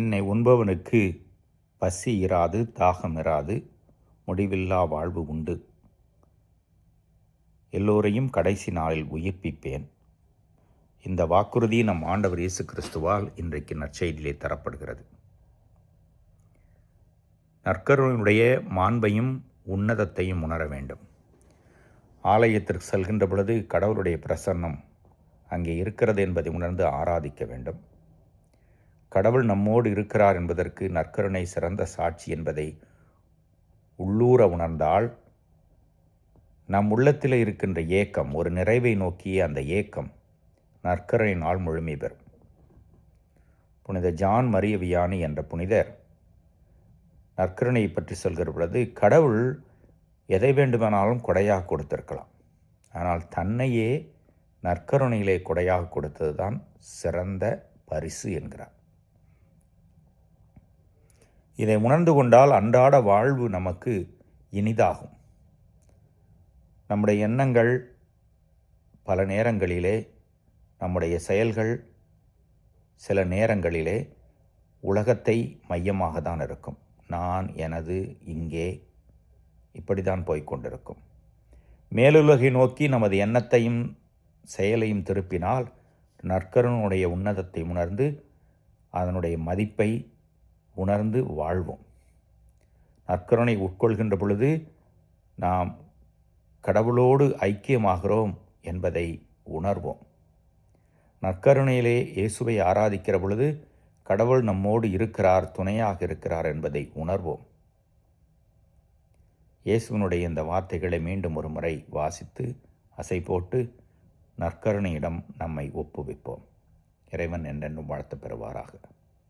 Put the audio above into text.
என்னை உண்பவனுக்கு பசி இராது, தாகம் இராது, முடிவில்லா வாழ்வு உண்டு. எல்லோரையும் கடைசி நாளில் உயிர்ப்பிப்பேன். இந்த வாக்குறுதி நம் ஆண்டவர் இயேசு கிறிஸ்துவால் இன்றைக்கு நற்செய்தியிலே தரப்படுகிறது. நற்கருணையுடைய மாண்பையும் உன்னதத்தையும் உணர வேண்டும். ஆலயத்திற்கு செல்கின்ற பொழுது கடவுளுடைய பிரசன்னம் அங்கே இருக்கிறது என்பதை உணர்ந்து ஆராதிக்க வேண்டும். கடவுள் நம்மோடு இருக்கிறார் என்பதற்கு நற்கருணை சிறந்த சாட்சி என்பதை உள்ளூர உணர்ந்தால் நம் உள்ளத்தில் இருக்கின்ற ஏக்கம், ஒரு நிறைவை நோக்கிய அந்த ஏக்கம் நற்கருணையினால் முழுமை பெறும். புனித ஜான் மரிய வியானி என்ற புனிதர் நற்கருணையை பற்றி சொல்கிற பொழுது, கடவுள் எதை வேண்டுமானாலும் கொடையாக கொடுத்திருக்கலாம், ஆனால் தன்னையே நற்கருணையிலே கொடையாக கொடுத்தது தான் சிறந்த பரிசு என்கிறார். இதை உணர்ந்து கொண்டால் அன்றாட வாழ்வு நமக்கு இனிதாகும். நம்முடைய எண்ணங்கள் பல நேரங்களிலே, நம்முடைய செயல்கள் சில நேரங்களிலே உலகத்தை மையமாக தான் இருக்கும். நான், எனது, இங்கே, இப்படி தான் போய்கொண்டிருக்கும். மேலுலகை நோக்கி நமது எண்ணத்தையும் செயலையும் திருப்பினால் நற்கருணையுடைய உன்னதத்தை உணர்ந்து அதனுடைய மதிப்பை உணர்ந்து வாழ்வோம். நற்கருணை உட்கொள்கின்ற பொழுது நாம் கடவுளோடு ஐக்கியமாகிறோம் என்பதை உணர்வோம். நற்கருணையிலே இயேசுவை ஆராதிக்கிற பொழுது கடவுள் நம்மோடு இருக்கிறார், துணையாக இருக்கிறார் என்பதை உணர்வோம். இயேசுவினுடைய இந்த வார்த்தைகளை மீண்டும் ஒரு முறை வாசித்து அசை போட்டு நற்கருணையிடம் நம்மை ஒப்புவிப்போம். இறைவன் என்றென்றும் வாழ்த்து பெறுவாராக.